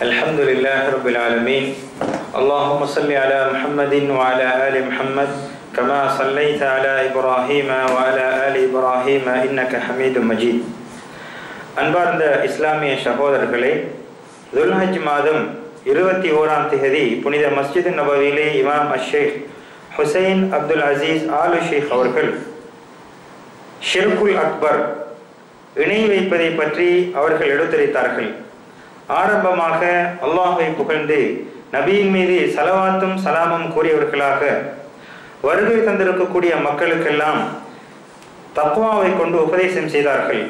الحمد لله رب العالمين اللهم صل على محمد وعلى آل محمد كما صليت على إبراهيم وعلى آل إبراهيم إنك حميد مجيد. அன்பார்ந்த இஸ்லாமிய சகோதரர்களே, துல்ஹஜ் மாதம் 21ஆம் தேதி புனித மஸ்ஜித் நபவியிலே இமாம் அஷேக் ஹுசைன் அப்துல் அசீஸ் ஆலு ஷேக் அவர்கள் ஷிர்குல் அக்பர் இணை வைப்பதை பற்றி அவர்கள் எடுத்துரைத்தார்கள். ஆரம்பமாக அல்லாஹ்வை புகழ்ந்து நபியின் மீது சலவாத்தும் சலாமும் கூறியவர்களாக வருகை தந்திருக்கக்கூடிய மக்களுக்கெல்லாம் தக்வாவை கொண்டு உபதேசம் செய்தார்கள்.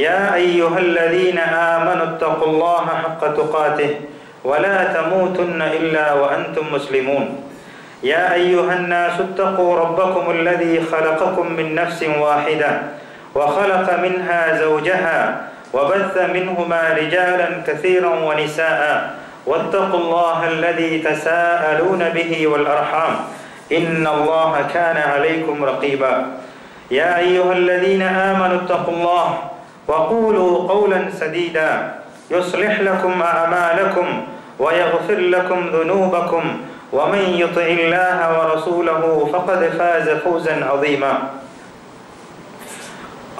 யா அய்யுஹல்லதீன ஆமனு தக்குல்லாஹ ஹக்க துகாதிஹ் வலா தமூதுன்ன இல்லா வஅன்தும் முஸ்லிமூன். யா அய்யுஹன் நாஸு தகு ரப்பகுமுல்லதீ خلقكم من نفس واحدة وخلق منها زوجها وبث منهما رجالا كثيرا ونساء واتقوا الله الذي تساءلون به والأرحام إن الله كان عليكم رقيبا. يا أيها الذين آمنوا اتقوا الله وقولوا قولا سديدا يصلح لكم أعمالكم ويغفر لكم ذنوبكم ومن يطع الله ورسوله فقد فاز فوزا عظيما.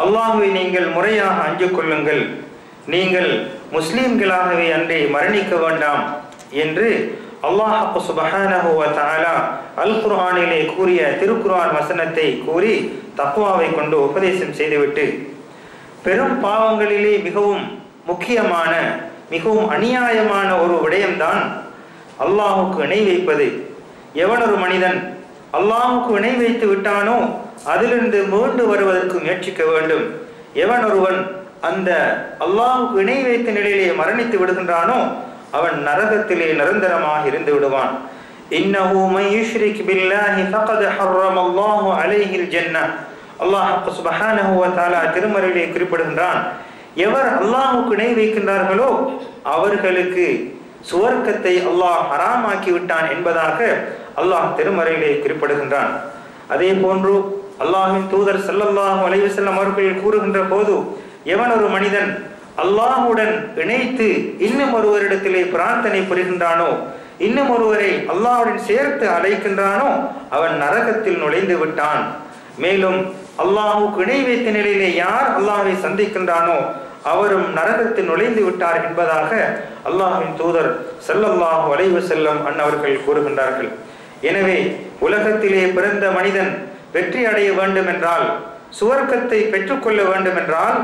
அல்லாஹ்வை நீங்கள் முறையாக அஞ்சு கொள்ளுங்கள், நீங்கள் முஸ்லிம்களாகவே அன்றே மரணிக்க வேண்டாம் என்று அல்லாஹ் சுப்ஹானஹு வ தஆலா அல் குர்ஆனிலே கூறிய திருக்குர்ஆன் வசனத்தை கூறி தக்வாவை கொண்டு உபதேசம் செய்துவிட்டு, பெரும் பாவங்களிலே மிகவும் முக்கியமான மிகவும் அநியாயமான ஒரு விடயம்தான் அல்லாஹுக்கு இணை வைப்பது. எவனொரு மனிதன் அல்லாஹுக்கு இணை வைத்து விட்டானோ அதிலிருந்து மீண்டு வருவதற்கு முயற்சிக்க வேண்டும். எவன் ஒருவன் அந்த அல்லாஹுக்கு இணை வைத்த நிலையிலே மரணித்து விடுகின்றானோ அவன் நரகத்திலே நிரந்தரமாக இருந்து விடுவான். இன்னஹு மன் யுஷ்ரிக் பில்லாஹி ஃபகத் ஹர்ரமல்லாஹு அலைஹில் ஜன்னஹ். அல்லாஹ் சுப்ஹானஹு வ தஆலா திருமறையிலே குறிப்பிடுகின்றான், எவர் அல்லாஹுக்கு இணை வைக்கின்றார்களோ அவர்களுக்கு சுவர்க்கத்தை அல்லாஹ் ஹராமாக்கி விட்டான் என்பதாக அல்லாஹ் திருமறையிலே குறிப்பிடுகின்றான். அதே போன்று அல்லாஹ்வின் தூதர் ஸல்லல்லாஹு அலைஹி வஸல்லம் அவர்கள் கூறுகின்ற போது, எவன் ஒரு மனிதன் அல்லாஹுடன் இணைத்து இன்னும் ஒருவரிடத்திலே பிரார்த்தனை புரிகின்றானோ, இன்னும் ஒருவரை அல்லாஹுடன் சேர்த்து அழைக்கின்றானோ அவன் நரகத்தில் நுழைந்து விட்டான். மேலும் அல்லாஹுக்கு இணை வைத்த நிலையிலே யார் அல்லாஹ்வை சந்திக்கின்றானோ அவரும் நரகத்தில் நுழைந்து விட்டார் என்பதாக அல்லாஹ்வின் தூதர் ஸல்லல்லாஹு அலைஹி வஸல்லம் அன்னவர்கள் கூறுகின்றார்கள். எனவே உலகத்திலே பிறந்த மனிதன் வெற்றி அடைய வேண்டும் என்றால், சுவர்க்கத்தை பெற்றுக்கொள்ள வேண்டும் என்றால்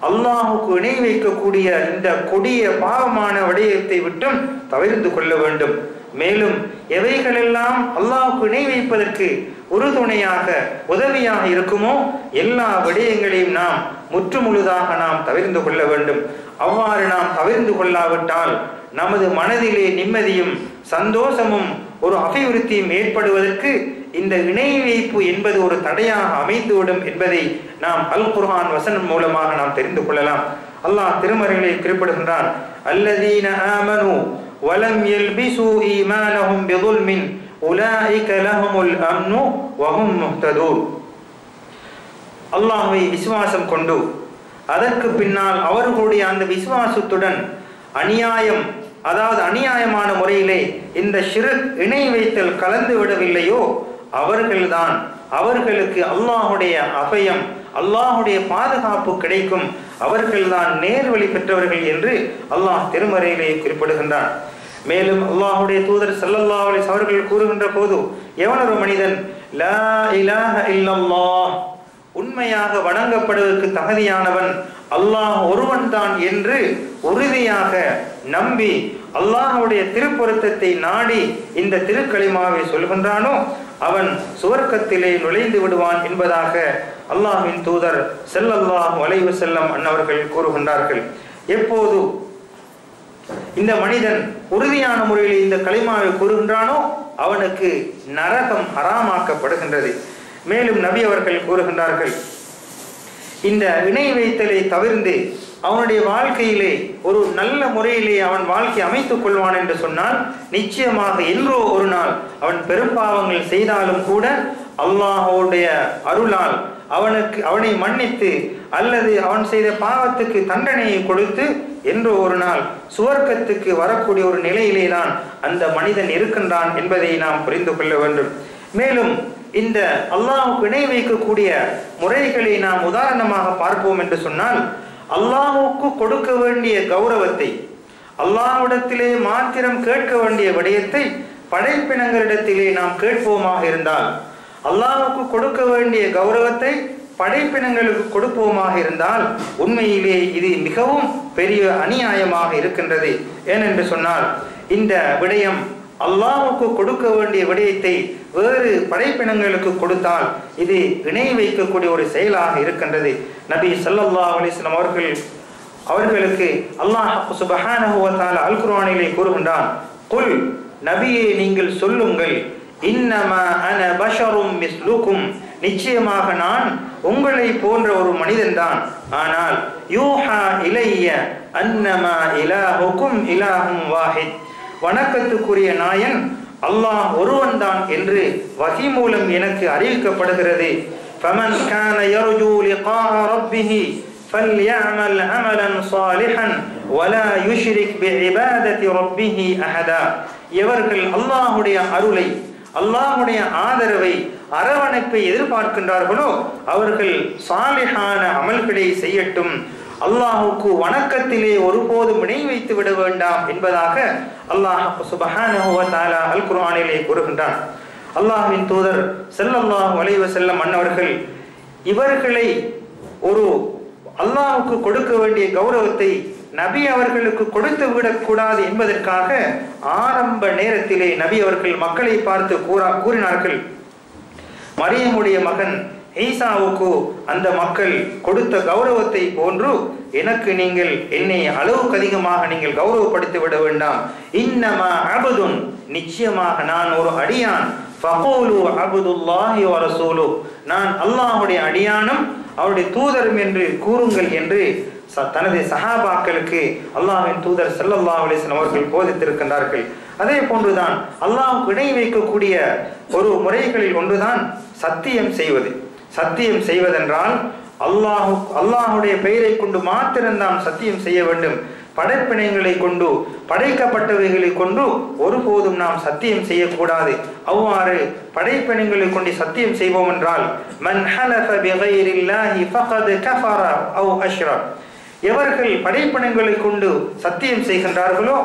அல்லாஹுக்கு இணை வைக்கக்கூடிய இந்த கொடிய பாவமான விடயத்தை விட்டும் தவிர்த்து கொள்ள வேண்டும். மேலும் எவைகளெல்லாம் அல்லாஹுக்கு இணை வைப்பதற்கு உறுதுணையாக உதவியாக இருக்குமோ எல்லா விடயங்களையும் நாம் முற்றுமுழுதாக நாம் தவிர்த்து கொள்ள வேண்டும். அவ்வாறு நாம் தவிர்த்து கொள்ளாவிட்டால் நமது மனதிலே நிம்மதியும் சந்தோஷமும் ஒரு அபிவிருத்தியும் ஏற்படுவதற்கு இந்த இணை வைப்பு என்பது ஒரு தடையாக அமைந்துவிடும் என்பதை நாம் அல் குர்ஆன் வசனம் மூலமாக நாம் தெரிந்து கொள்ளலாம். அல்லாஹ் திருமறையிலே குறிப்பிடுகின்றான், அல்லதீன ஆமனு வலம் யல்பிசு ஈமானஹும் பிதுல்மின் உலாயிக லஹுமுல் அம்னு வஹும் முஹ்ததூன். அல்லாஹ்வை விசுவாசம் கொண்டு அதற்கு பின்னால் அவர்களுடைய அந்த விசுவாசத்துடன் அநியாயம், அதாவது அநியாயமான முறையிலே இந்த ஷிர்க் இணை வைத்தல் கலந்து விடவில்லையோ அவர்கள்தான், அவர்களுக்கு அல்லாஹுடைய அபயம், அல்லாஹுடைய பாதுகாப்பு கிடைக்கும், அவர்கள்தான் நேர்வழி பெற்றவர்கள் என்று அல்லாஹ் திருமறையிலே குறிப்பிடுகின்றான். மேலும் அல்லாஹுடைய தூதர் ஸல்லல்லாஹு அலைஹி வஸல்லம் அவர்கள் கூறுகின்ற போது, எவனொரு மனிதன் லா இலாஹ இல்லல்லாஹ், உண்மையாக வணங்கப்படுவதற்கு தகுதியானவன் அல்லாஹ் ஒருவன் தான் என்று உறுதியாக நம்பி அல்லாஹ்வுடைய திருப்பொருத்தத்தை நாடி இந்த திருக்கலிமாவை சொல்கின்றானோ அவன் சுவர்க்கத்திலே நுழைந்து விடுவான் என்பதாக அல்லாஹ்வின் தூதர் ஸல்லல்லாஹு அலைஹி வஸல்லம் அன்னவர்கள் கூறுகின்றார்கள். எப்போது இந்த மனிதன் உறுதியான முறையில் இந்த கலிமாவை கூறுகின்றானோ அவனுக்கு நரகம் ஹராமாக்கப்படுகின்றது. மேலும் நபி அவர்கள் கூறுகின்றார்கள், இந்த இணை வைத்தலை தவிர்த்து அவனுடைய வாழ்க்கையிலே ஒரு நல்ல முறையிலே அவன் வாழ்க்கை அமைத்துக் கொள்வான் என்று சொன்னால் நிச்சயமாக என்றோ ஒரு நாள் அவன் பெரும்பாவங்கள் செய்தாலும் கூட அல்லாஹ்வுடைய அருளால் அவனை மன்னித்து அல்லது அவன் செய்த பாவத்துக்கு தண்டனையை கொடுத்து என்று ஒரு நாள் சுவர்க்கத்துக்கு வரக்கூடிய ஒரு நிலையிலே தான் அந்த மனிதன் இருக்கின்றான் என்பதை நாம் புரிந்து கொள்ள வேண்டும். மேலும் இந்த அல்லாஹ்வுக்கு இணை வைக்கக்கூடிய முறைகளை நாம் உதாரணமாக பார்ப்போம் என்று சொன்னால், அல்லாஹ்வுக்கு கொடுக்க வேண்டிய கௌரவத்தை, அல்லாஹ்விடத்திலே மாத்திரம் கேட்க வேண்டிய விடயத்தை படைப்பினங்களிடத்திலே நாம் கேட்போமாக இருந்தால், அல்லாஹ்வுக்கு கொடுக்க வேண்டிய கௌரவத்தை படைப்பினங்களுக்கு கொடுப்போமாக இருந்தால் உண்மையிலே இது மிகவும் பெரிய அநியாயமாக இருக்கின்றது. ஏனென்று சொன்னால், இந்த விடயம் அல்லாஹ்வுக்கு கொடுக்க வேண்டிய விடயத்தை வேறு படைப்பினங்களுக்கு கொடுத்தால் இது இணை வைக்கக்கூடிய ஒரு செயலாக இருக்கின்றது. நபி ஸல்லல்லாஹு அலைஹி வஸல்லம் அவர்களுக்கு அல்லாஹ் சுப்ஹானஹு வ தஆலா அல் குர்ஆனிலே கூறுகின்றான், குல் நபியே நீங்கள் சொல்லுங்கள், இன்னமா அன பஷரும் மிஸ்லுக்கும், நிச்சயமாக நான் உங்களை போன்ற ஒரு மனிதன்தான். ஆனால் யூஹா இலைய அன்னமா இலாஹுக்கும் இலாஹும் வாஹித், வணக்கத்துக்குரிய நாயன் அல்லாஹ் ஒருவன் தான் என்று வஹி மூலம் எனக்கு அறிவிக்கப்படுகிறது. ஃபமன் கான யர்ஜூ லிகாஅ ரப்பிஹி ஃபல்யஅமல் அமலன் ஸாலிஹன் வலா யுஷ்ரிக் பிஇபாதத்தி ரப்பிஹி அஹதா. எவர்கள் அல்லாஹ்வுடைய அருளை, அல்லாஹ்வுடைய ஆதரவை, அரவணைப்பை எதிர்பார்க்கின்றார்களோ அவர்கள் சாலிஹான அமல்களை செய்யட்டும், அல்லாஹ்வுக்கு வணக்கத்திலே ஒருபோதும் இணை வைத்து விட வேண்டாம் என்பதாக அல்லாஹ் சுப்ஹானஹு வ தஆலா அல் குர்ஆனிலே கூறுகின்றான். அல்லாஹ்வின் தூதர் ஸல்லல்லாஹு அலைஹி வஸல்லம் அன்னவர்கள் இவர்களை ஒரு அல்லாஹ்வுக்கு கொடுக்க வேண்டிய கௌரவத்தை நபி அவர்களுக்கு கொடுத்து விடக்கூடாது என்பதற்காக ஆரம்ப நேரத்திலே நபி அவர்கள் மக்களை பார்த்து கூறினார்கள், மரியமுடைய மகன் ஈசாவுக்கு அந்த மக்கள் கொடுத்த கௌரவத்தை போன்று எனக்கு நீங்கள் என்னை அளவுக்கு அதிகமாக நீங்கள் கௌரவப்படுத்தி விட வேண்டாம். இன்னமா அபதுன், நிச்சயமாக நான் ஒரு அடியான். ஃபகூலு அபுதுல்லாஹி வ ரசூலு, நான் அல்லாஹ்வுடைய அடியானும் அவருடைய தூதரும் என்று கூறுங்கள் என்று தனது சஹாபாக்களுக்கு அல்லாஹ்வின் தூதர் ஸல்லல்லாஹு அலைஹி வஸல்லம் அவர்கள் போதித்திருக்கின்றார்கள். அதே போன்றுதான் அல்லாஹ்வுக்கு இணை வைக்கக்கூடிய ஒரு முறைகளில் ஒன்றுதான் சத்தியம் செய்வது. சத்தியம் செய்வதென்றால் அல்லாஹ்வுடைய பெயரை கொண்டு மாத்திரம்தான் சத்தியம் செய்ய வேண்டும். படைப்பினங்களை கொண்டு, படைக்கப்பட்டவைகளை கொண்டு ஒருபோதும் நாம் சத்தியம் செய்யக்கூடாது. அவ்வாறு படைப்பினங்களை கொண்டு சத்தியம் செய்வோம் என்றால், மன் ஹலஃப பிகைரில்லாஹி ஃபகத் கஃபர அவ் அஷ்ரக், எவர்கள் படைப்பினங்களை கொண்டு சத்தியம் செய்கின்றார்களோ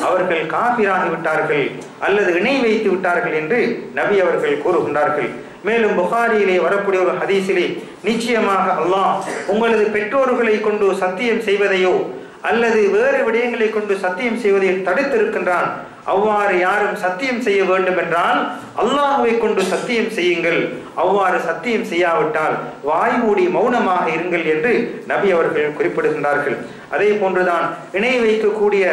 அவர்கள் காபிராகி விட்டார்கள் அல்லது இணை வைத்து விட்டார்கள் என்று நபி அவர்கள் கூறுகின்றார்கள். மேலும் புகாரியிலே வரக்கூடிய ஒரு ஹதீஸிலே, நிச்சயமாக அல்லாஹ் உங்களது பெற்றோர்களை கொண்டு சத்தியம் செய்வதையோ அல்லது வேறு விடயங்களை கொண்டு சத்தியம் செய்வதை தடுத்திருக்கின்றான். அவ்வாறு யாரும் சத்தியம் செய்ய வேண்டும் என்றால் அல்லாஹ்வை கொண்டு சத்தியம் செய்யுங்கள். அவ்வாறு சத்தியம் செய்யாவிட்டால் வாய் மூடி மௌனமாக இருங்கள் என்று நபி அவர்கள் குறிப்பிடுகின்றார்கள். அதே போன்றுதான் இணை வைக்கக்கூடிய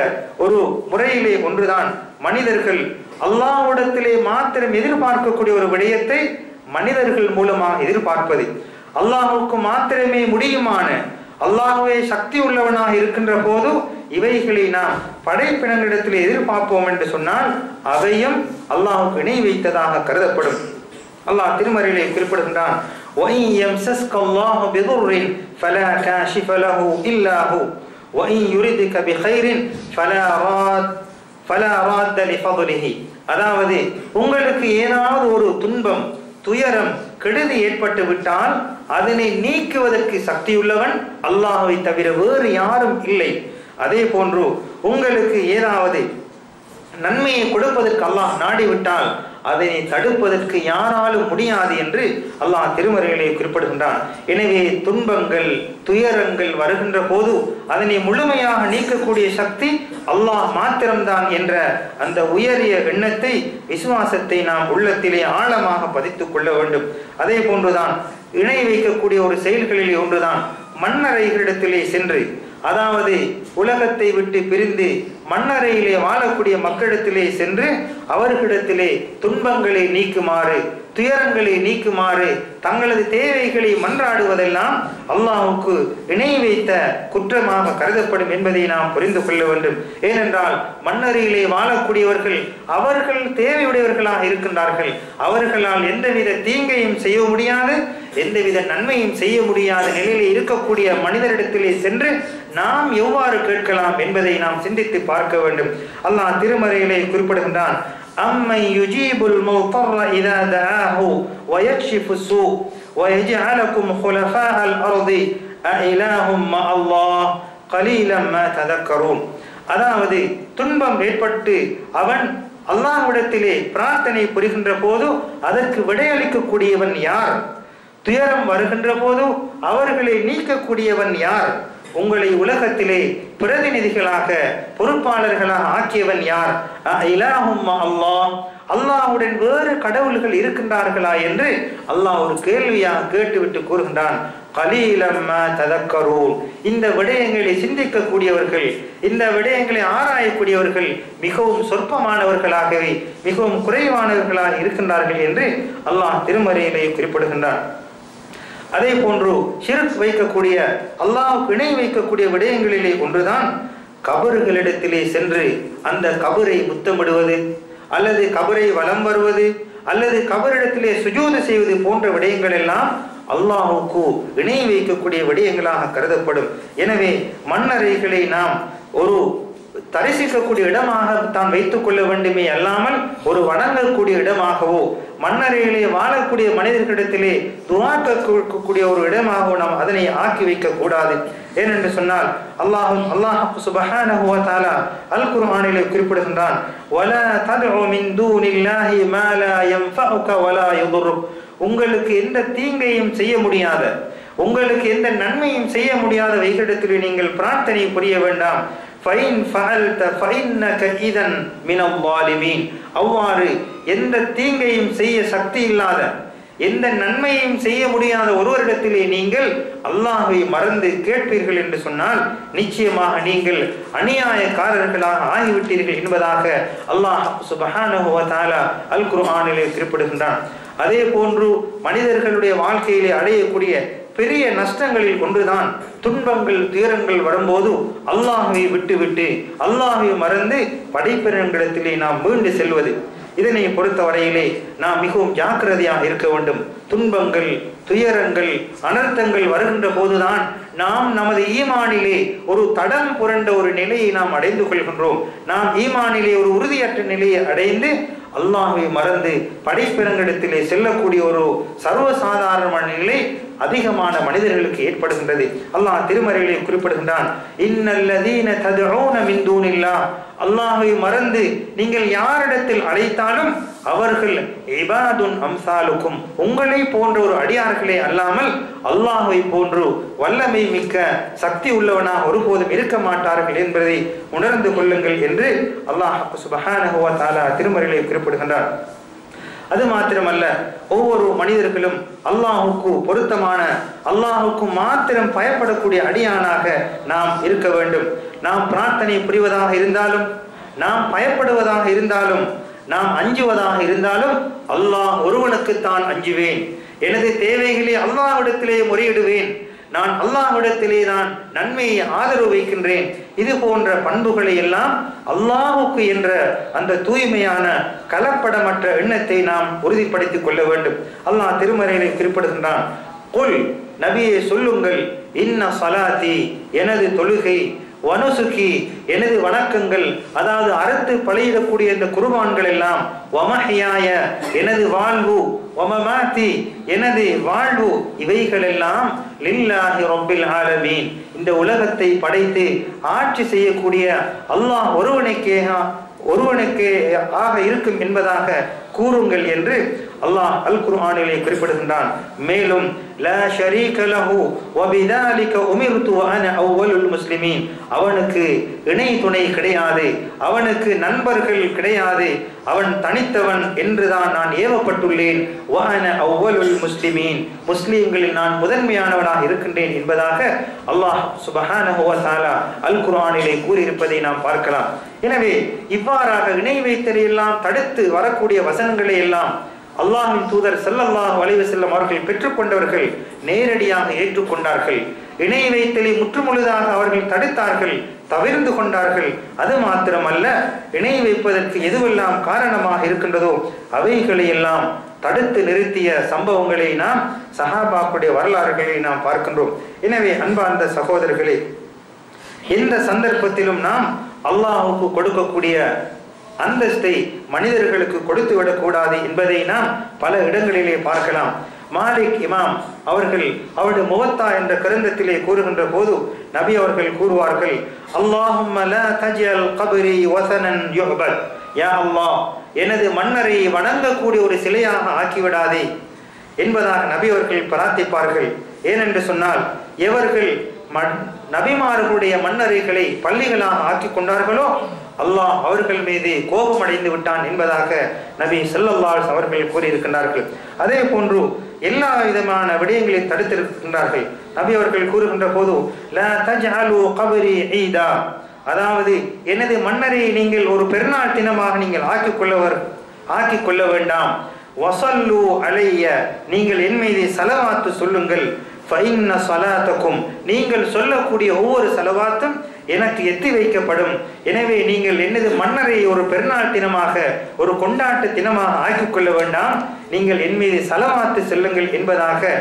ஒரு முறையிலே ஒன்றுதான் மனிதர்கள் அல்லாஹ்விடத்திலே மாத்திரம் எதிர்பார்க்கக்கூடிய ஒரு விடயத்தை மனிதர்கள் மூலமாக எதிர்பார்ப்பது. அல்லாஹ்வுக்கு மாத்திரமே முடியுமான, அல்லாஹ்வே சக்தி உள்ளவனாக இருக்கின்ற போது இவைகளை நாம் படைப்பினங்களிடத்தில் எதிர்பார்ப்போம் என்று சொன்னால் அவையும் அல்லாஹ்வுக்கு இணை வைத்ததாக கருதப்படும். அல்லாஹ் திருமறையிலே குறிப்பிடுகின்றான், وَإِنْ يَمْسَسْكَ اللَّهُ بِضُرٍّ فَلَا كَاشِفَ لَهُ إِلَّا هُوَ وَإِنْ يُرِدْكَ بِخَيْرٍ فَلَا رَادَّ لِفَضْلِهِ. அதாவது உங்களுக்கு ஏதாவது ஒரு துன்பம், துயரம், கெடுதி ஏற்பட்டு விட்டால் அதனை நீக்குவதற்கு சக்தியுள்ளவன் அல்லாஹ்வை தவிர வேறு யாரும் இல்லை. அதே போன்று உங்களுக்கு ஏதாவது நன்மையை கொடுப்பதற்கு அல்லாஹ் நாடிவிட்டால் அதனை தடுப்பதற்கு யாராலும் முடியாது என்று அல்லாஹ் திருமறையிலே குறிப்பிடுகின்றான். எனவே துன்பங்கள், துயரங்கள் வருகின்ற போது அதனை முழுமையாக நீக்கக்கூடிய சக்தி அல்லாஹ் மாத்திரம்தான் என்ற அந்த உயரிய எண்ணத்தை, விசுவாசத்தை நாம் உள்ளத்திலே ஆழமாக பதித்துக் கொள்ள வேண்டும். அதே போன்றுதான் இணை வைக்கக்கூடிய ஒரு செயல்களிலே ஒன்றுதான் மண்ணறைகளிடத்திலே சென்று, அதாவது உலகத்தை விட்டு பிரிந்து மண்ணறையிலே வாழக்கூடிய மக்களிடத்திலே சென்று அவர்களிடத்திலே துன்பங்களை நீக்குமாறு, துயரங்களை நீக்குமாறு தங்களது தேவைகளை மன்றாடுவதெல்லாம் அல்லாஹ்வுக்கு இணை வைத்த குற்றமாக கருதப்படும் என்பதை நாம் புரிந்து கொள்ள வேண்டும். ஏனென்றால் மண்ணறையிலே வாழக்கூடியவர்கள் அவர்கள் தேவையுடையவர்களாக இருக்கின்றார்கள். அவர்களால் எந்தவித தீங்கையும் செய்ய முடியாது, எந்தவித நன்மையும் செய்ய முடியாத நிலையில் இருக்கக்கூடிய மனிதரிடத்திலே சென்று நாம் எவ்வாறு கேட்கலாம் என்பதை நாம் சிந்தித்து பார்க்க வேண்டும். அல்லாஹ் திருமறையிலே குறிப்பிடுகின்றான், أَمَّنْ يُجِيبُ الْمُضْطَرَّ إِذَا دَعَاهُ وَيَكْشِفُ السُّوءَ وَيَجْعَلُكُمْ خُلَفَاءَ الْأَرْضِ أَإِلَٰهٌ مَّعَ اللَّهِ قَلِيلًا مَا تَذَكَّرُونَ. அதாவது துன்பம் ஏற்பட்டு அவன் அல்லாஹ்விடத்திலே பிரார்த்தனை புரிகின்ற போது அதற்கு விடையளிக்கக்கூடியவன் யார்? துயரம் வருகின்ற போது அவர்களை நீக்கக்கூடியவன் யார்? உங்களை உலகத்திலே பிரதிநிதிகளாக பொறுப்பாளர்களாக ஆக்கியவன் யார்? இலாஹும் அல்லாஹ், அல்லாஹ்வுடன் வேறு கடவுள்கள் இருக்கின்றார்களா என்று அல்லாஹ் ஒரு கேள்வியாக கேட்டுவிட்டு கூறுகின்றான், கலீலம் மா ததக்கரூன். இந்த விடயங்களை சிந்திக்கக்கூடியவர்கள், இந்த விடயங்களை ஆராயக்கூடியவர்கள் மிகவும் சொற்பமானவர்களாகவே, மிகவும் குறைவானவர்களாக இருக்கின்றார்கள் என்று அல்லாஹ் திருமறையிலே குறிப்பிடுகின்றான். அதே போன்று ஷிர்க் வைக்கக்கூடிய, அல்லாஹ்வுக்கு இணை வைக்கக்கூடிய விடயங்களிலே ஒன்றுதான் கபறுகளிடத்திலே சென்று அந்த கபரை முத்தமிடுவது, அல்லது கபரை வலம் வருவது, அல்லது கபரிடத்திலே சுஜூது செய்வது போன்ற விடயங்கள் எல்லாம் அல்லாஹ்வுக்கு இணை வைக்கக்கூடிய விடயங்களாக கருதப்படும். எனவே மண்ணறைகளை நாம் ஒரு தரிசிக்கக்கூடிய இடமாக தான் வைத்துக் கொள்ள வேண்டுமே அல்லாமல் ஒரு வணங்கக்கூடிய இடமாகவோ, மண்ணறையிலே வாழக்கூடிய மனிதர்களிடத்திலே துஆ கேட்கக்கூடிய ஒரு இடமாகவோ நாம் அதனை ஆக்கி வைக்க கூடாது. ஏனென்று சொன்னால் அல்லாஹ் சுப்ஹானஹு வ தஆலா அல் குர்ஆனிலே குறிப்பிடுகின்றான், வலா தத்உ மின் தூனில்லாஹி மா லா யன்ஃபஉக வலா யதுர்ருக். உங்களுக்கு எந்த தீங்கையும் செய்ய முடியாத, உங்களுக்கு எந்த நன்மையும் செய்ய முடியாத வைகளிடத்தில் நீங்கள் பிரார்த்தனை புரிய வேண்டாம். அவ்வாறு எந்த தீங்கையும் செய்ய சக்தி இல்லாத, எந்த நன்மையும் செய்ய முடியாத ஒருவரிடத்திலே நீங்கள் அல்லாஹ்வை மறந்து கேட்பீர்கள் என்று சொன்னால் நிச்சயமாக நீங்கள் அநியாயக்காரர்களாக ஆகிவிட்டீர்கள் என்பதாக அல்லாஹ் சுப்ஹானஹு வ தஆலா அல் குர்ஆனிலே குறிப்பிடுகின்றான். அதே போன்று மனிதர்களுடைய வாழ்க்கையிலே அடையக்கூடிய பெரிய நஷ்டங்களில் ஒன்றுதான் துன்பங்கள் துயரங்கள் வரும்போது அல்லாஹ்வை விட்டுவிட்டு அல்லாஹ்வை மறந்து படைப்பினங்களிடத்திலே நாம் மீண்டு செல்வது. இதனை பொறுத்தவரையிலே நாம் மிகவும் ஜாக்கிரதையாக இருக்க வேண்டும். துன்பங்கள் துயரங்கள் அனர்த்தங்கள் வருகின்ற போதுதான் நாம் நமது ஈமானிலே ஒரு தடம் புரண்ட ஒரு நிலையை நாம் அடைந்து கொள்கின்றோம். நாம் ஈமானிலே ஒரு உறுதியற்ற நிலையை அடைந்து அல்லாஹ்வை மறந்து படைப்பினங்களிடத்திலே செல்லக்கூடிய ஒரு சர்வசாதாரணமான நிலை அதிகமான மனிதர்களுக்கு ஏற்படுகின்றது. அல்லாஹ் திருமறையிலே குறிப்பிடுகின்றான், இன்னல்லதீன ததுஊன மின் தூனில்லாஹ், அல்லாஹ்வை மறந்து நீங்கள் யாரிடத்தில் அழைத்தாலும் அவர்கள் இபாதுன் அம்சாலுக்கும், உங்களை போன்ற ஒரு அடியார்களே அல்லாமல் அல்லாஹ்வை போன்று வல்லமை மிக்க சக்தி உள்ளவனாக ஒருபோதும் இருக்க மாட்டார்கள் என்பதை உணர்ந்து கொள்ளுங்கள் என்று அல்லாஹ் சுப்ஹானஹு வ தஆலா திருமறையிலே குறிப்பிடுகின்றார். அது மாத்திரமல்ல, ஒவ்வொரு மனிதர்களும் அல்லாஹுக்கு பொருத்தமான, அல்லாஹுக்கு மாத்திரம் பயப்படக்கூடிய அடியானாக நாம் இருக்க வேண்டும். நாம் பிரார்த்தனை புரிவதாக இருந்தாலும், நாம் பயப்படுவதாக இருந்தாலும், நாம் அஞ்சுவதாக இருந்தாலும் அல்லாஹ் ஒருவனுக்குத்தான் அஞ்சுவேன். எனது தேவைகளை அல்லாஹ்விடத்திலே முறையிடுவேன். நான் அல்லாஹ்விடத்திலே நான் நன்மையை ஆதரவு வைக்கின்றேன். இது போன்ற பண்புகளை எல்லாம் அல்லாஹுக்கு என்ற அந்த தூய்மையான கலப்படமற்ற எண்ணத்தை நாம் உறுதிப்படுத்திக் கொள்ள வேண்டும். அல்லாஹ் திருமறையிலே குறிப்பிடுகின்றான், குல், நபியே சொல்லுங்கள், இன்ன ஸலாத்தி, எனது தொழுகை, வனுசுகி, எனது வணக்கங்கள், அதாவது அறுத்து பலியிடக்கூடிய இந்த குர்பான்கள் எல்லாம், வமஹியாய, எனது வாழ்வு, வமமாத்தி, எனது வாழ்வு, இவைகள் எல்லாம் லில்லாஹி ரப்பில் ஆலமீன், இந்த உலகத்தை படைத்து ஆட்சி செய்யக்கூடிய அல்லாஹ் ஒருவனுக்கே ஆக இருக்கும் என்பதாக கூறுங்கள் என்று அல்லாஹ் அல் குர்ஆனிலே குறிப்பிடுகின்றான். மேலும் லா ஷரீக லஹு வ பிதாலிக உமிர்து வ அன அவ்வலுல் முஸ்லிமீன், அவனுக்கு இணை துணை கிடையாது, அவனுக்கு நண்பர்கள் கிடையாது, அவன் தனித்தவன் என்றுதான் நான் ஏவப்பட்டுள்ளேன். வ அன அவ்வலுல் முஸ்லிமீன், முஸ்லிம்களில் நான் முதன்மையானவனாக இருக்கின்றேன் என்பதாக அல்லாஹ் சுப்ஹானஹு வ தஆலா அல் குர்ஆனிலே கூறியிருப்பதை நாம் பார்க்கலாம். எனவே இவ்வாறாக இணை வைத்தலை எல்லாம் தடுத்து வரக்கூடிய வசனங்களை எல்லாம் அல்லாஹ்வின் தூதர் ஸல்லல்லாஹு அலைஹி வஸல்லம் அவர்கள் பெற்றுக்கொண்டவர்கள் நேரடியாக ஏற்றுக்கொண்டார்கள். இணை வைத்தலை முற்றுமுழுதாக அவர்கள் தடுத்தார்கள், தவிர்ந்து கொண்டார்கள். அது மாத்திரமல்ல, இணை வைப்பதற்கு எதுவெல்லாம் காரணமாக இருக்கின்றதோ அவைகளை எல்லாம் தடுத்து நிறுத்திய சம்பவங்களை நாம் சஹாபாக்களுடைய வரலாறுகளை நாம் பார்க்கின்றோம். எனவே அன்பார்ந்த சகோதரர்களே, எந்த சந்தர்ப்பத்திலும் நாம் அல்லாஹ்வுக்கு கொடுக்கக்கூடிய அந்தஸ்தை மனிதர்களுக்கு கொடுத்து விடக்கூடாது என்பதை நாம் பல இடங்களிலே பார்க்கலாம். மாலிக் இமாம் அவர்கள் அவருடைய முவத்தா என்ற கிரந்தத்திலே கூறுகின்ற போது நபி அவர்கள் கூறுவார்கள், அல்லாஹும்ம லா தஜ்அல் கப்ரி வஸனன் யுஅபத், யா அல்லாஹ், எனது மன்னரை வணங்கக்கூடிய ஒரு சிலையாக ஆக்கிவிடாதே என்பதாக நபி அவர்கள் பிரார்த்திப்பார்கள். ஏனென்று சொன்னால், எவர்கள் நபிமார்களுடைய மன்னரைகளை பள்ளிகளாக ஆக்கி கொண்டார்களோ அல்லாஹ் அவர்கள் மீது கோபம் அடைந்து விட்டான் என்பதாக நபி ஸல்லல்லாஹு அலைஹி வஸல்லம் அவர்கள் கூறியிருக்கின்றார்கள். அதே போன்று எல்லா விதமான விடயங்களை தடுத்திருக்கின்றார்கள். நபி அவர்கள் கூறுகின்ற போது, லா தஜ்அலு கப்ரி ஈதா, அதாவது எனது மன்னரை நீங்கள் ஒரு பெருநாள் தினமாக நீங்கள் ஆக்கிக் கொள்ள வேண்டாம். வஸல்லு அலைய, நீங்கள் என் மீது ஸலவாத்து சொல்லுங்கள். ஃபஇன்ன ஸலாத்தக்கும், நீங்கள் சொல்லக்கூடிய ஒவ்வொரு ஸலவாத்தும் எனக்கு எத்தி வைக்கப்படும். எனவே நீங்கள் எனது மன்னரை ஒரு பெருநாள் தினமாக, ஒரு கொண்டாட்ட தினமாக ஆக்கிக் கொள்ள வேண்டாம், நீங்கள் என் மீது ஸலவாத்து செல்லுங்கள் என்பதாக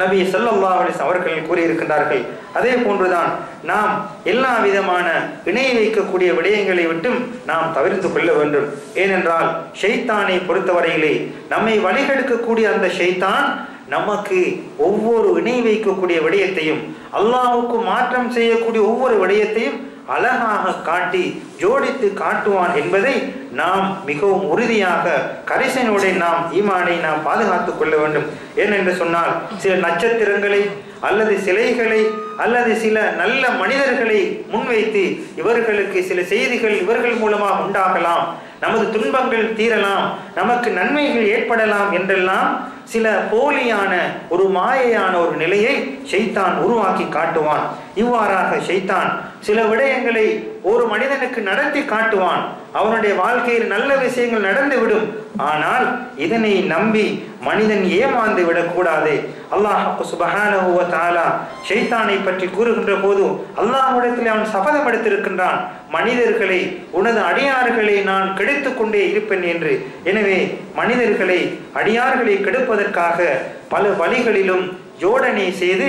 நபி ஸல்லல்லாஹு அலைஹி வஸல்லம் அவர்கள் கூறியிருக்கின்றார்கள். அதே போன்றுதான் நாம் எல்லா விதமான இணை வைக்கக்கூடிய விடயங்களை விட்டும் நாம் தவிர்த்து கொள்ள வேண்டும். ஏனென்றால் ஷைத்தானை பொறுத்தவரையிலே நம்மை வழிகெடுக்கக்கூடிய அந்த ஷைத்தான் நமக்கு ஒவ்வொரு இணை வைக்கக்கூடிய விடயத்தையும், அல்லாஹ்வுக்கு மாற்றம் செய்யக்கூடிய ஒவ்வொரு விடயத்தையும் அழகாக காட்டி ஜோடித்து காட்டுவான் என்பதை நாம் மிகவும் உறுதியாக கரிசனோடு நாம் ஈமானை நாம் பாதுகாத்துக் கொள்ள வேண்டும். ஏனென்று சொன்னால், சில நட்சத்திரங்களை அல்லது சிலைகளை அல்லது சில நல்ல மனிதர்களை முன்வைத்து இவர்களுக்கு சில செய்திகள் இவர்கள் மூலமாக உண்டாகலாம், நமது துன்பங்கள் தீரலாம், நமக்கு நன்மைகள் ஏற்படலாம் என்றெல்லாம் சில போலியான ஒரு மாயையான ஒரு நிலையை ஷைத்தான் உருவாக்கி காட்டுவான். இவ்வாறாக ஷைத்தான் சில விடயங்களை ஒரு மனிதனுக்கு நடத்தி காட்டுவான். அவனுடைய வாழ்க்கையில் நல்ல விஷயங்கள் நடந்துவிடும். ஆனால் இதனை நம்பி மனிதன் ஏமாந்து விடக்கூடாது. அல்லாஹ் சுப்ஹானஹு வ தஆலா ஷைத்தானை பற்றி கூறுகின்ற போது அல்லாஹ்விடத்தில் அவன் சபதம் எடுத்திருக்கின்றான், மனிதர்களை, உனது அடியார்களை நான் கெடுத்துக் கொண்டே இருப்பேன் என்று. எனவே மனிதர்களை, அடியார்களை கெடுப்பதற்காக பல வழிகளிலும் ஜோடனை செய்து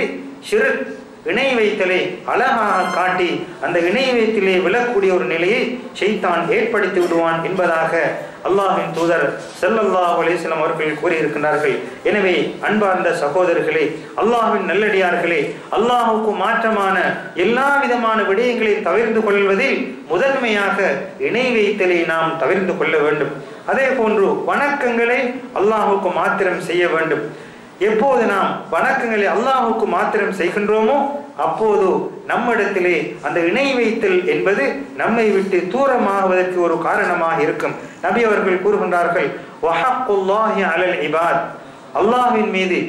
ஷிர்க் இணை வைத்தலை அழகாக காட்டி அந்த இணை வைத்திலே விழக்கூடிய ஒரு நிலையை ஷைத்தான் ஏற்படுத்தி விடுவான் என்பதாக அல்லாஹ்வின் தூதர் ஸல்லல்லாஹு அலைஹி வஸல்லம் அவர்கள் கூறியிருக்கிறார்கள். எனவே அன்பார்ந்த சகோதரர்களே, அல்லாஹ்வின் நல்லடியார்களே, அல்லாஹ்வுக்கு மாற்றமான எல்லா விதமான விடயங்களை தவிர்த்து கொள்வதில் முதன்மையாக இணை வைத்தலை நாம் தவிர்த்து கொள்ள வேண்டும். அதே போன்று வணக்கங்களை அல்லாஹ்வுக்கு மாத்திரம் செய்ய வேண்டும். எப்போது நாம் வணக்கங்களை அல்லாஹ்வுக்கு மாத்திரம் செய்கின்றோமோ அப்போது நம்மிடத்திலே அந்த இணை வைத்தல் என்பது நம்மை விட்டு தூரமாகுவதற்கு ஒரு காரணமாக இருக்கும். நபி அவர்கள் கூறுகின்றார்கள், வஹக்குல்லாஹி அலல் இபாத், அல்லாஹ்வின் மீது,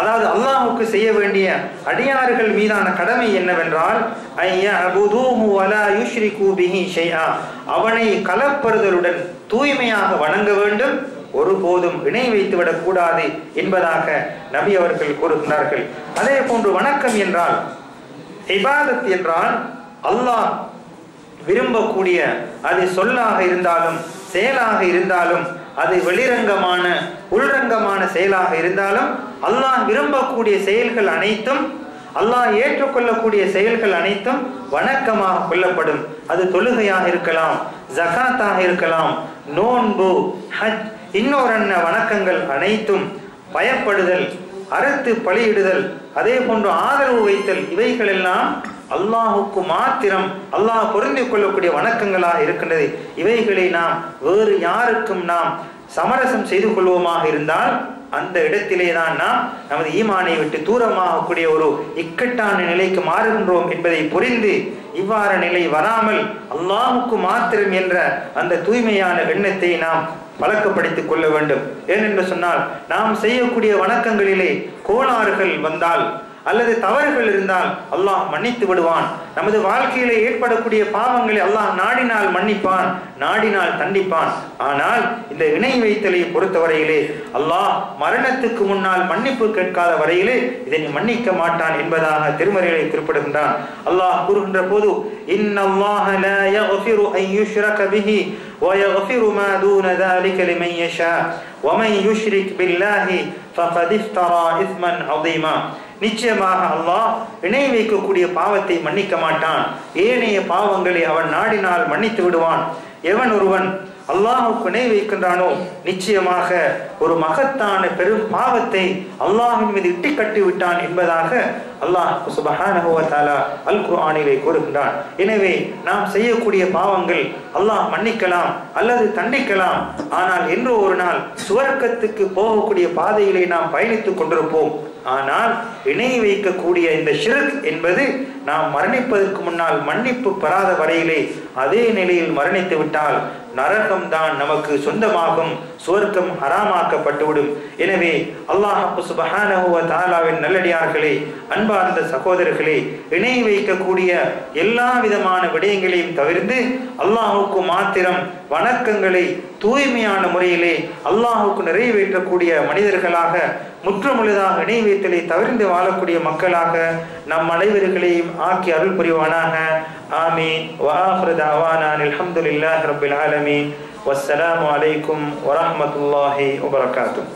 அதாவது அல்லாஹ்வுக்கு செய்ய வேண்டிய அடியார்கள் மீதான கடமை என்னவென்றால், ஐயஅபுதூஹு வலா யுஷ்ரிகு பிஹி ஷைஆ, அவனை கலப்பறுதலுடன் தூய்மையாக வணங்க வேண்டும், ஒருபோதும் இணை வைத்து விடக்கூடாது என்பதாக நபி அவர்கள் கூறுகிறார்கள். அதே போன்று வணக்கம் என்றால், இபாதத் என்றால் அல்லாஹ் விரும்பக்கூடிய, அது சொல்லாக இருந்தாலும் செயலாக இருந்தாலும், அது வெளிரங்கமான உள்ரங்கமான செயலாக இருந்தாலும், அல்லாஹ் விரும்பக்கூடிய செயல்கள் அனைத்தும், அல்லாஹ் ஏற்றுக்கொள்ளக்கூடிய செயல்கள் அனைத்தும் வணக்கமாக கொள்ளப்படும். அது தொழுகையாக இருக்கலாம், ஜகாத்தாக இருக்கலாம், நோன்பு, ஹஜ், இன்னொரு வணக்கங்கள் அனைத்தும், பயப்படுதல், அறுத்து பலியிடுதல், அதே போன்று ஆதரவு வைத்தல், இவைகள் எல்லாம் அல்லாஹுக்கு மாத்திரம் அல்லாஹ் பொருந்திக் கொள்ளக்கூடிய வணக்கங்களாக இருக்கின்றது. இவைகளை நாம் வேறு யாருக்கும் நாம் சமரசம் செய்து கொள்வோமாக இருந்தால் அந்த இடத்திலே தான் நாம் நமது ஈமானை விட்டு தூரமாகக்கூடிய ஒரு இக்கட்டான நிலைக்கு மாறுகின்றோம் என்பதை புரிந்து, இவ்வாறு நிலை வராமல் அல்லாஹுக்கு மாத்திரம் என்ற அந்த தூய்மையான எண்ணத்தை நாம் பழக்கப்படுத்திக் கொள்ள வேண்டும். ஏனென்று சொன்னால், நாம் செய்யக்கூடிய வணக்கங்களிலே கோளாறுகள் வந்தால் அல்லது தவறுகள் இருந்தால் அல்லாஹ் மன்னித்து விடுவான். நமது வாழ்க்கையிலே ஏற்படக்கூடிய பாவங்களை அல்லாஹ் நாடினால் மன்னிப்பான், நாடினால் தண்டிப்பான். ஆனால் இந்த இணை வைத்தலை பொறுத்தவரையிலே அல்லாஹ் மரணத்துக்கு முன்னால் மன்னிப்பு கேட்காத வரையிலே இதை மன்னிக்க மாட்டான் என்பதாக திருமறையிலே குறிப்பிடுகின்றான். அல்லாஹ் கூறுகின்ற போது இன்னல்லாஹ லா யக்ஃபிரு அன் யுஷ்ரக பிஹி வ யக்ஃபிரு மா தூன ذلك லிமன் யஷா வ மன் யுஷ்ரிக் பில்லாஹி ஃபகத் இஃப்தரா இஸ்மன் அதீமா. நிச்சயமாக அல்லாஹ் இணை வைக்கக்கூடிய பாவத்தை மன்னிக்க மாட்டான், ஏனைய பாவங்களை அவன் நாடினால் மன்னித்து விடுவான். எவன் ஒருவன் அல்லாஹ்வுக்கு இணை வைக்கின்றானோ நிச்சயமாக ஒரு மகத்தான பெரும் பாவத்தை அல்லாஹ்வின் மீது இட்டு கட்டி விட்டான் என்பதாக அல்லாஹ் சுப்ஹானஹு வ தஆலா அல் குர்ஆனிலே கூறுகின்றான். எனவே நாம் செய்யக்கூடிய பாவங்கள் அல்லாஹ் மன்னிக்கலாம் அல்லது தண்டிக்கலாம். ஆனால் என்றோ ஒரு நாள் சுவர்க்கத்துக்கு போகக்கூடிய பாதையிலே நாம் பயணித்துக் கொண்டிருப்போம். ஆனால் இணை வைக்கக்கூடிய இந்த ஷிர்க் என்பது நாம் மரணிப்பதற்கு முன்னால் மன்னிப்பு பெறாத வரையிலே அதே நிலையில் மரணித்து விட்டால் நரகம்தான் நமக்கு சொந்தமாகும், சுவர்க்கம் ஹராமாக்கப்பட்டுவிடும். எனவே அல்லாஹ் சுப்ஹானஹு வ தஆலாவின் நல்லடியார்களே, அன்பார்ந்த சகோதரர்களே, இணை வைக்கக்கூடிய எல்லா விதமான விடயங்களையும் தவிர்த்து அல்லாஹுக்கு மாத்திரம் வணக்கங்களை தூய்மையான முறையிலே அல்லாஹுக்கு நிறைவேற்றக்கூடிய மனிதர்களாக, முற்றுமுழுதாக இணை வைத்தலை தவிர்த்து வாழக்கூடிய மக்களாக நம் அனைவர்களையும் ஆக்கி அருள் புரிவானாக. ஆமீன். வ ஆகிரு தஅவானா அல்ஹம்துலில்லாஹி ரப்பில் ஆலமீன். வஸ்ஸலாமு அலைக்கும் வரஹ்மத்துல்லாஹி வபரகாத்துஹு.